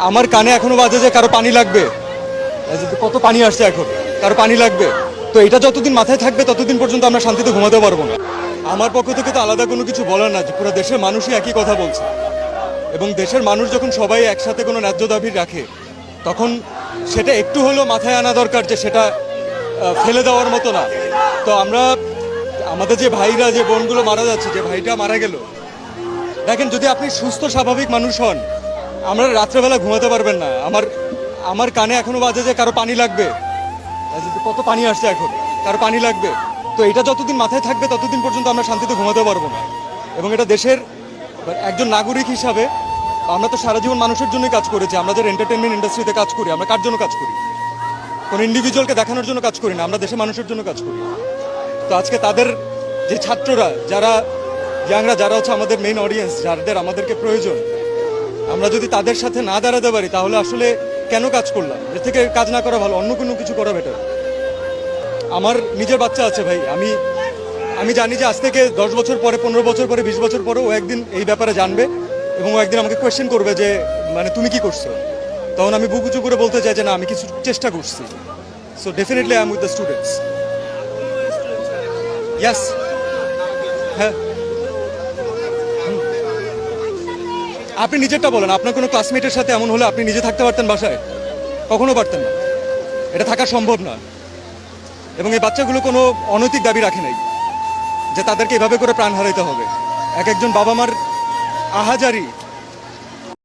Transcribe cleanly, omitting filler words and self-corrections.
আমার কানে এখনো বাজে যে কারো পানি লাগবে, কত পানি আসছে এখন, কারো পানি লাগবে। তো এটা যতদিন মাথায় থাকবে ততদিন পর্যন্ত আমরা শান্তিতে ঘুমাতে পারবো না। আমার পক্ষ থেকে তো আলাদা কোনো কিছু বলার না, যে পুরো দেশের মানুষই একই কথা বলছে, এবং দেশের মানুষ যখন সবাই একসাথে কোনো ন্যায্য দাবি রাখে তখন সেটা একটু হলেও মাথায় আনা দরকার যে সেটা ফেলে দেওয়ার মতো না। তো আমরা আমাদের যে ভাইরা, যে বোনগুলো মারা যাচ্ছে, যে ভাইটা মারা গেল, দেখেন যদি আপনি সুস্থ স্বাভাবিক মানুষ হন, আমরা রাত্রেবেলা ঘুমাতে পারবেন না। আমার কানে এখনো বাজে যে কারো পানি লাগবে, কত পানি আসছে এখন, কারো পানি লাগবে। তো এটা যতদিন মাথায় থাকবে ততদিন পর্যন্ত আমরা শান্তিতে ঘুমাতে পারবো না। এবং এটা দেশের একজন নাগরিক হিসাবে আমরা তো সারা জীবন মানুষের জন্যই কাজ করেছি। আমরা যারা এন্টারটেনমেন্ট ইন্ডাস্ট্রিতে কাজ করি, আমরা কার জন্য কাজ করি? কোনো ইন্ডিভিজুয়ালকে দেখানোর জন্য কাজ করি না, আমরা দেশের মানুষের জন্য কাজ করি। তো আজকে তাদের যে ছাত্ররা, যারা ইয়াংরা, যারা হচ্ছে আমাদের মেইন অডিয়েন্স, যাদের আমাদেরকে প্রয়োজন, আমরা যদি তাদের সাথে না দাঁড়াতে পারি তাহলে আসলে কেন কাজ করলাম? এর থেকে কাজ না করা ভালো, অন্য কোনো কিছু করা বেটার। আমার নিজের বাচ্চা আছে ভাই, আমি জানি যে আজ থেকে 10 বছর পরে, 15 বছর পরে, 20 বছর পরে ও একদিন এই ব্যাপারে জানবে এবং ও একদিন আমাকে কোয়েশ্চেন করবে যে মানে তুমি কি করছো। তখন আমি বুক উঁচু করে বলতে চাই যে না, আমি কিছু চেষ্টা করছি। So definitely I am with the students. Yes, হ্যাঁ। আপনি নিজেরটা বলেন, আপনার কোনো ক্লাসমেটের সাথে এমন হলে আপনি নিজে থাকতে পারতেন বাসায়? কখনো পারতেন না, এটা থাকা সম্ভব না। এবং এই বাচ্চাগুলো কোনো অনৈতিক দাবি রাখে নাই যে তাদেরকে এভাবে করে প্রাণ হারাইতে হবে। এক একজন বাবা মার আহাজারি